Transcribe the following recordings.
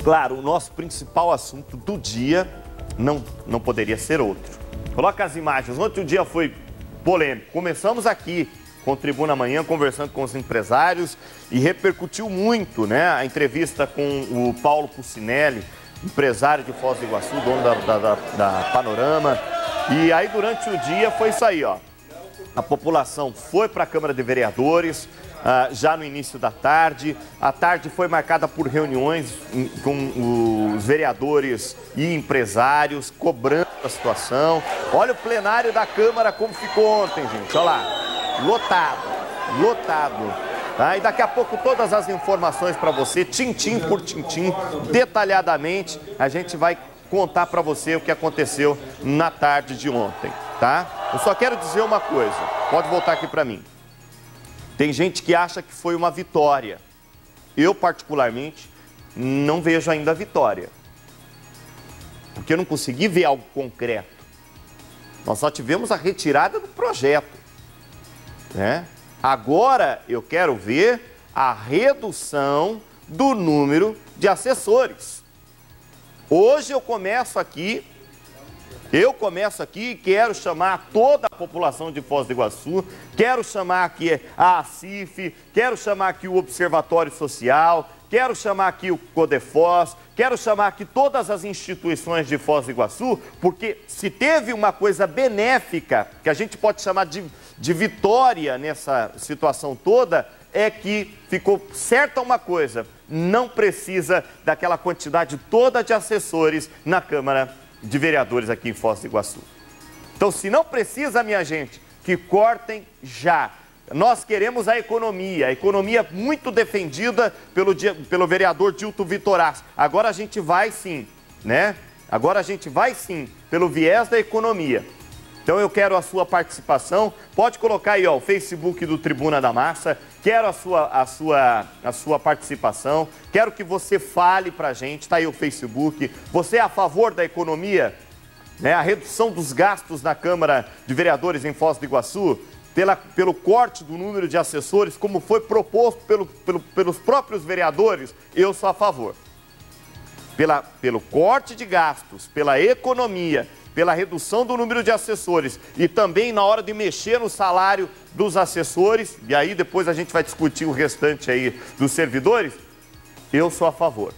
Claro, o nosso principal assunto do dia não poderia ser outro. Coloca as imagens. Ontem o dia foi polêmico. Começamos aqui com o Tribuna Manhã, conversando com os empresários e repercutiu muito, né? A entrevista com o Paulo Pucinelli, empresário de Foz do Iguaçu, dono da Panorama. E aí durante o dia foi isso aí, ó. A população foi para a Câmara de Vereadores já no início da tarde. A tarde foi marcada por reuniões com os vereadores e empresários, cobrando a situação. Olha o plenário da Câmara como ficou ontem, gente. Olha lá, lotado. E daqui a pouco todas as informações para você, tintim por tintim, detalhadamente, a gente vai contar para você o que aconteceu na tarde de ontem, tá? Eu só quero dizer uma coisa, pode voltar aqui para mim. Tem gente que acha que foi uma vitória. Eu, particularmente, não vejo ainda a vitória. Porque eu não consegui ver algo concreto. Nós só tivemos a retirada do projeto, né? Agora eu quero ver a redução do número de assessores. Hoje eu começo aqui e quero chamar toda a população de Foz do Iguaçu, quero chamar aqui a ACIF, quero chamar aqui o Observatório Social, quero chamar aqui o Codefoz, quero chamar aqui todas as instituições de Foz do Iguaçu, porque se teve uma coisa benéfica, que a gente pode chamar de vitória nessa situação toda, é que ficou certa uma coisa, não precisa daquela quantidade toda de assessores na Câmara de Vereadores aqui em Foz do Iguaçu. Então, se não precisa, minha gente, que cortem já. Nós queremos a economia muito defendida pelo vereador Dilton Vitorazzi. Agora a gente vai sim, né? Agora a gente vai sim, pelo viés da economia. Então eu quero a sua participação, pode colocar aí, ó, o Facebook do Tribuna da Massa, quero a sua participação, quero que você fale pra gente, tá aí o Facebook, você é a favor da economia, né? A redução dos gastos na Câmara de Vereadores em Foz do Iguaçu, pelo corte do número de assessores, como foi proposto pelos próprios vereadores, eu sou a favor. Pelo corte de gastos, pela economia, pela redução do número de assessores e também na hora de mexer no salário dos assessores, e aí depois a gente vai discutir o restante aí dos servidores, eu sou a favor.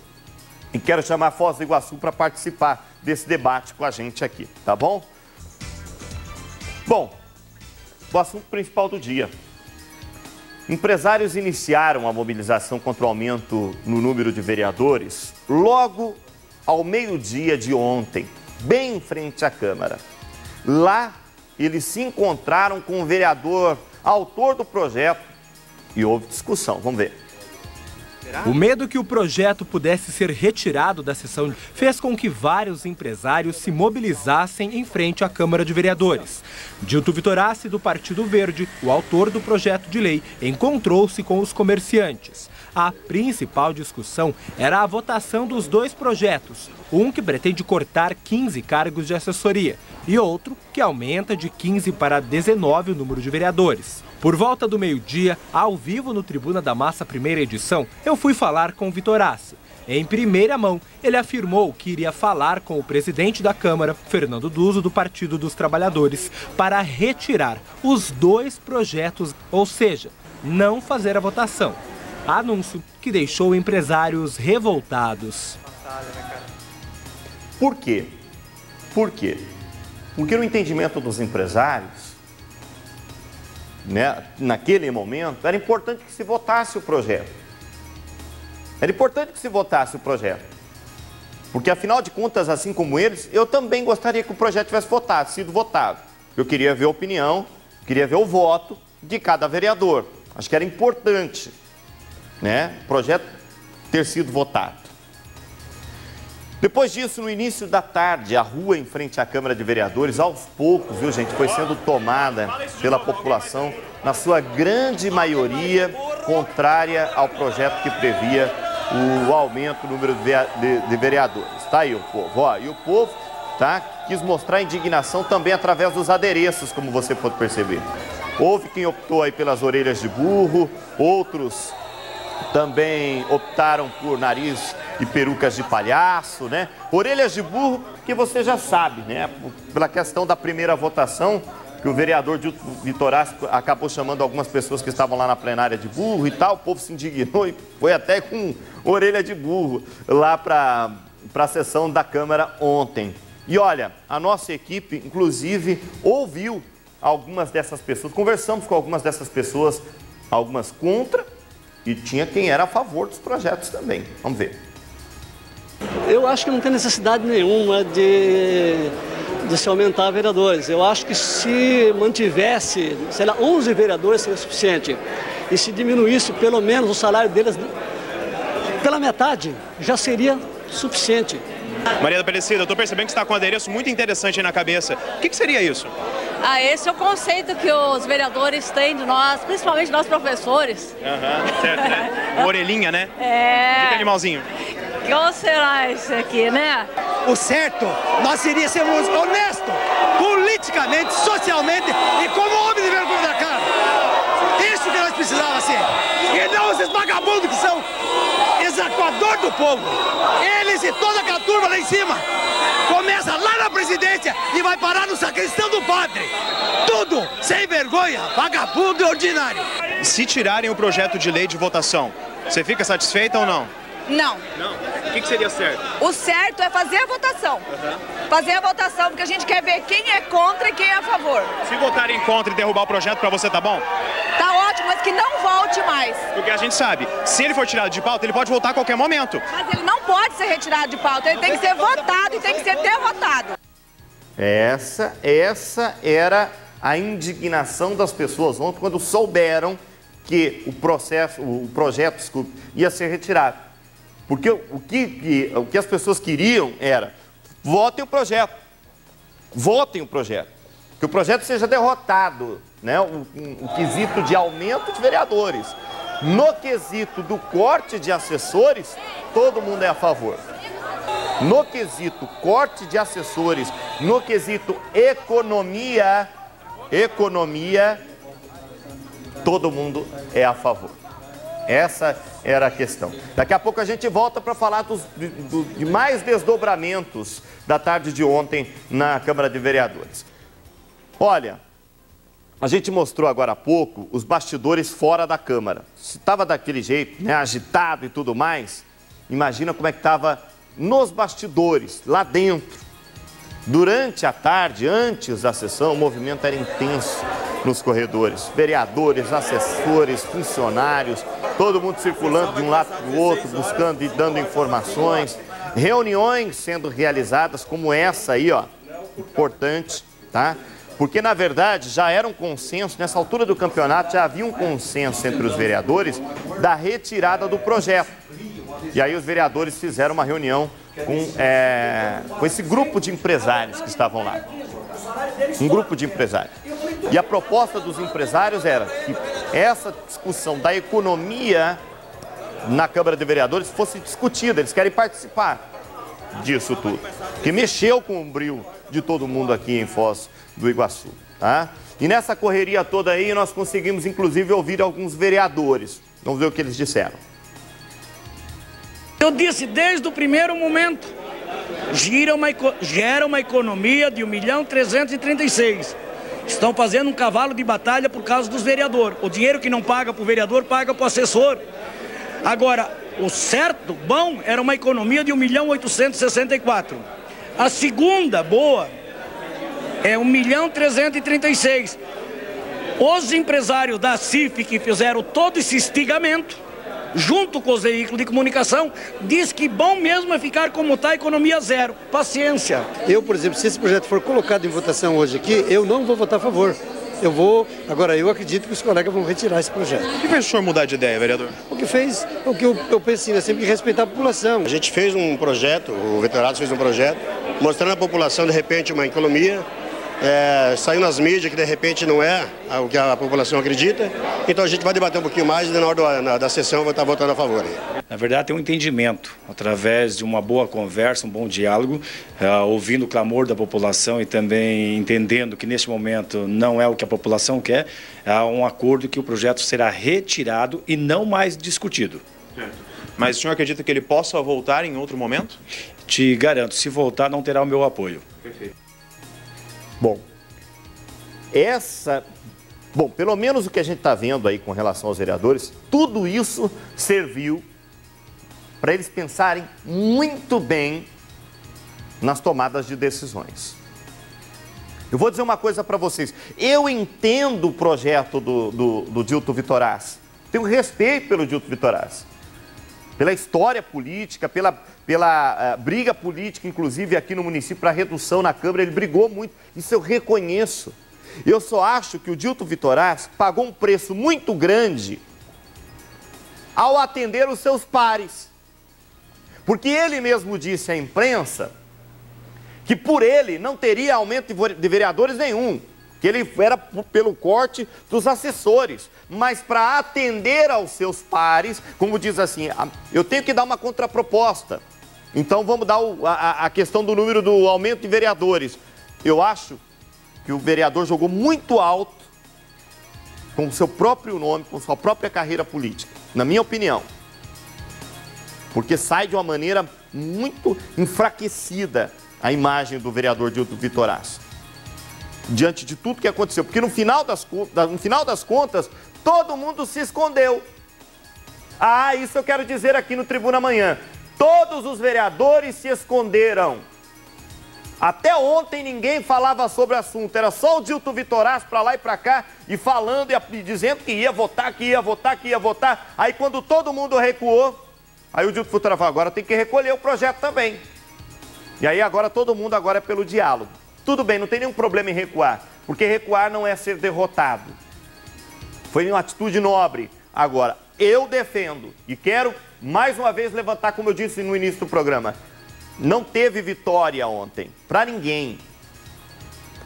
E quero chamar Foz do Iguaçu para participar desse debate com a gente aqui, tá bom? Bom, o assunto principal do dia. Empresários iniciaram a mobilização contra o aumento no número de vereadores logo ao meio-dia de ontem, bem em frente à Câmara. Lá, eles se encontraram com o vereador, autor do projeto, e houve discussão. Vamos ver. O medo que o projeto pudesse ser retirado da sessão fez com que vários empresários se mobilizassem em frente à Câmara de Vereadores. Dilton Vitorazzi, do Partido Verde, o autor do projeto de lei, encontrou-se com os comerciantes. A principal discussão era a votação dos dois projetos, um que pretende cortar 15 cargos de assessoria e outro que aumenta de 15 para 19 o número de vereadores. Por volta do meio-dia, ao vivo no Tribuna da Massa, primeira edição, eu fui falar com o Vitorazzi. Em primeira mão, ele afirmou que iria falar com o presidente da Câmara, Fernando Duso, do Partido dos Trabalhadores, para retirar os dois projetos, ou seja, não fazer a votação. Anúncio que deixou empresários revoltados. Por quê? Por quê? Porque no entendimento dos empresários, né, naquele momento, era importante que se votasse o projeto. Era importante que se votasse o projeto. Porque, afinal de contas, assim como eles, eu também gostaria que o projeto tivesse sido votado. Eu queria ver a opinião, queria ver o voto de cada vereador. Acho que era importante, né, o projeto ter sido votado. Depois disso, no início da tarde, a rua em frente à Câmara de Vereadores, aos poucos, viu, gente, foi sendo tomada pela população, na sua grande maioria contrária ao projeto que previa o aumento do número de vereadores. Tá aí o povo, ó, e o povo, tá, quis mostrar indignação também através dos adereços, como você pode perceber. Houve quem optou aí pelas orelhas de burro, outros Também optaram por nariz e perucas de palhaço, né? Orelhas de burro, que você já sabe, né? Pela questão da primeira votação, que o vereador Vitorassi acabou chamando algumas pessoas que estavam lá na plenária de burro e tal, o povo se indignou e foi até com orelha de burro lá para a sessão da Câmara ontem. E olha, a nossa equipe, inclusive, ouviu algumas dessas pessoas, conversamos com algumas dessas pessoas, algumas contra, e tinha quem era a favor dos projetos também. Vamos ver. Eu acho que não tem necessidade nenhuma de se aumentar vereadores. Eu acho que se mantivesse, sei lá, 11 vereadores seria suficiente. E se diminuísse pelo menos o salário deles pela metade, já seria suficiente. Maria Aparecida, eu estou percebendo que você está com um adereço muito interessante aí na cabeça. O que seria isso? Esse é o conceito que os vereadores têm de nós, principalmente nós professores. Certo, né? Uma orelhinha, né? É. Que animalzinho? Qual será esse aqui, né? O certo, nós iríamos ser honestos, politicamente, socialmente e como homem de vergonha da cara. Isso que nós precisávamos ser. E não esses vagabundos que são exacuador do povo. Eles e toda aquela turma lá em cima. Começa lá na presidência e vai parar no sacristão do padre. Tudo sem vergonha, vagabundo e ordinário. Se tirarem o projeto de lei de votação, você fica satisfeita ou não? Não. Não? O que seria certo? O certo é fazer a votação. Fazer a votação, porque a gente quer ver quem é contra e quem é a favor. Se votarem contra e derrubar o projeto, pra você tá bom? Tá ótimo, mas que não volte mais. Porque a gente sabe, se ele for tirado de pauta, ele pode voltar a qualquer momento. Mas ele não pode ser retirado de pauta, ele tem que ser votado e tem que ser derrotado. Essa era a indignação das pessoas ontem, quando souberam que o projeto ia ser retirado. Porque o que as pessoas queriam era, votem o projeto, que o projeto seja derrotado, né? O quesito de aumento de vereadores. No quesito do corte de assessores, todo mundo é a favor. No quesito corte de assessores, no quesito economia, todo mundo é a favor. Essa era a questão. Daqui a pouco a gente volta para falar de mais desdobramentos da tarde de ontem na Câmara de Vereadores. Olha, a gente mostrou agora há pouco os bastidores fora da Câmara. Se estava daquele jeito, né, agitado e tudo mais, imagina como é que estava nos bastidores, lá dentro. Durante a tarde, antes da sessão, o movimento era intenso nos corredores. Vereadores, assessores, funcionários, todo mundo circulando de um lado para o outro, buscando e dando informações. Reuniões sendo realizadas como essa aí, ó, importante, tá? Porque, na verdade, já era um consenso, nessa altura do campeonato, já havia um consenso entre os vereadores da retirada do projeto. E aí os vereadores fizeram uma reunião com esse grupo de empresários que estavam lá. Um grupo de empresários. E a proposta dos empresários era que essa discussão da economia na Câmara de Vereadores fosse discutida. Eles querem participar disso tudo. Que mexeu com o brio de todo mundo aqui em Foz do Iguaçu. Tá? E nessa correria toda aí nós conseguimos inclusive ouvir alguns vereadores. Vamos ver o que eles disseram. Eu disse desde o primeiro momento, gera uma economia de 1.336.000. Estão fazendo um cavalo de batalha por causa dos vereadores. O dinheiro que não paga para o vereador, paga para o assessor. Agora, o certo, bom, era uma economia de 1.864.000. A segunda, boa, é 1.336.000. Os empresários da CIF que fizeram todo esse estigamento, junto com os veículos de comunicação, diz que bom mesmo é ficar como está, economia zero. Paciência. Eu, por exemplo, se esse projeto for colocado em votação hoje aqui, eu não vou votar a favor. Agora eu acredito que os colegas vão retirar esse projeto. O que fez o senhor mudar de ideia, vereador? O que eu penso é sempre respeitar a população. A gente fez um projeto, o Vitorassi fez um projeto, mostrando à população, de repente, uma economia saiu nas mídias que de repente não é o que a população acredita. Então a gente vai debater um pouquinho mais e na hora da sessão vai estar votando a favor. Na verdade, tem um entendimento, através de uma boa conversa, um bom diálogo, ouvindo o clamor da população e também entendendo que neste momento não é o que a população quer, há um acordo que o projeto será retirado e não mais discutido. Mas o senhor acredita que ele possa voltar em outro momento? Te garanto, se voltar não terá o meu apoio. Perfeito. Bom, pelo menos o que a gente está vendo aí com relação aos vereadores, tudo isso serviu para eles pensarem muito bem nas tomadas de decisões. Eu vou dizer uma coisa para vocês, eu entendo o projeto do Dilto Vitorazzi, tenho respeito pelo Dilto Vitorazzi, pela história política, pela briga política, inclusive aqui no município, para redução na Câmara, ele brigou muito, isso eu reconheço. Eu só acho que o Dilto Vitorazzi pagou um preço muito grande ao atender os seus pares. Porque ele mesmo disse à imprensa que por ele não teria aumento de vereadores nenhum, que ele era pelo corte dos assessores, mas para atender aos seus pares, como diz assim, eu tenho que dar uma contraproposta, então vamos dar a questão do número do aumento de vereadores. Eu acho que o vereador jogou muito alto com o seu próprio nome, com sua própria carreira política, na minha opinião. Porque sai de uma maneira muito enfraquecida a imagem do vereador Dilto Vitorazzi, diante de tudo que aconteceu. Porque no final das contas, todo mundo se escondeu. Isso eu quero dizer aqui no Tribuna Amanhã. Todos os vereadores se esconderam. Até ontem ninguém falava sobre o assunto, era só o Dilto Vitorazzi para lá e para cá, e falando e dizendo que ia votar, que ia votar, que ia votar. Aí quando todo mundo recuou, aí o Dilto Vitorazzi falou, agora tem que recolher o projeto também. E aí agora todo mundo agora é pelo diálogo. Tudo bem, não tem nenhum problema em recuar, porque recuar não é ser derrotado. Foi uma atitude nobre. Agora, eu defendo e quero mais uma vez levantar, como eu disse no início do programa, não teve vitória ontem, para ninguém.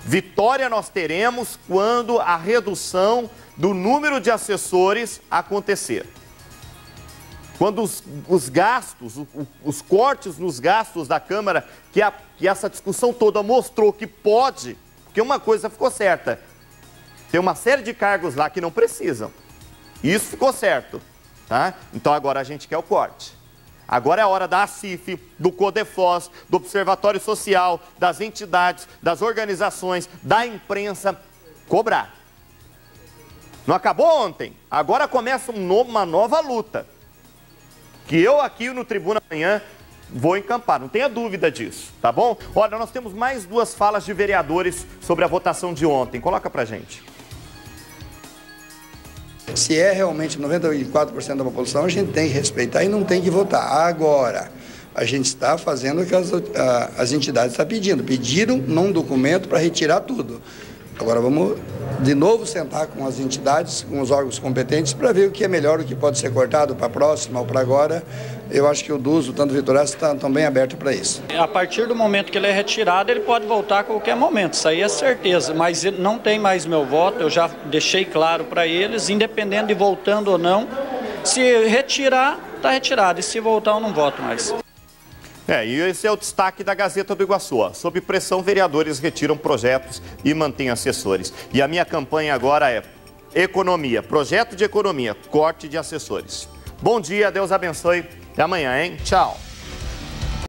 Vitória nós teremos quando a redução do número de assessores acontecer. Quando os gastos, os cortes nos gastos da Câmara, que essa discussão toda mostrou que pode, porque uma coisa ficou certa, tem uma série de cargos lá que não precisam. Isso ficou certo, tá? Então agora a gente quer o corte. Agora é a hora da ACIF, do CODEFOS, do Observatório Social, das entidades, das organizações, da imprensa, cobrar. Não acabou ontem, agora começa uma nova luta, que eu aqui no Tribuna Amanhã vou encampar, não tenha dúvida disso, tá bom? Olha, nós temos mais duas falas de vereadores sobre a votação de ontem, coloca pra gente. Se é realmente 94% da população, a gente tem que respeitar e não tem que votar. Agora, a gente está fazendo o que as entidades estão pedindo. Pediram num documento para retirar tudo. Agora vamos de novo sentar com as entidades, com os órgãos competentes, para ver o que é melhor, o que pode ser cortado para a próxima ou para agora. Eu acho que o DUSO, tanto o Vitorazzi, estão bem aberto para isso. A partir do momento que ele é retirado, ele pode voltar a qualquer momento, isso aí é certeza. Mas não tem mais meu voto, eu já deixei claro para eles, independente de voltando ou não. Se retirar, está retirado, e se voltar, eu não voto mais. E esse é o destaque da Gazeta do Iguaçu. Sob pressão, vereadores retiram projetos e mantêm assessores. E a minha campanha agora é economia, projeto de economia, corte de assessores. Bom dia, Deus abençoe. Até amanhã, hein? Tchau.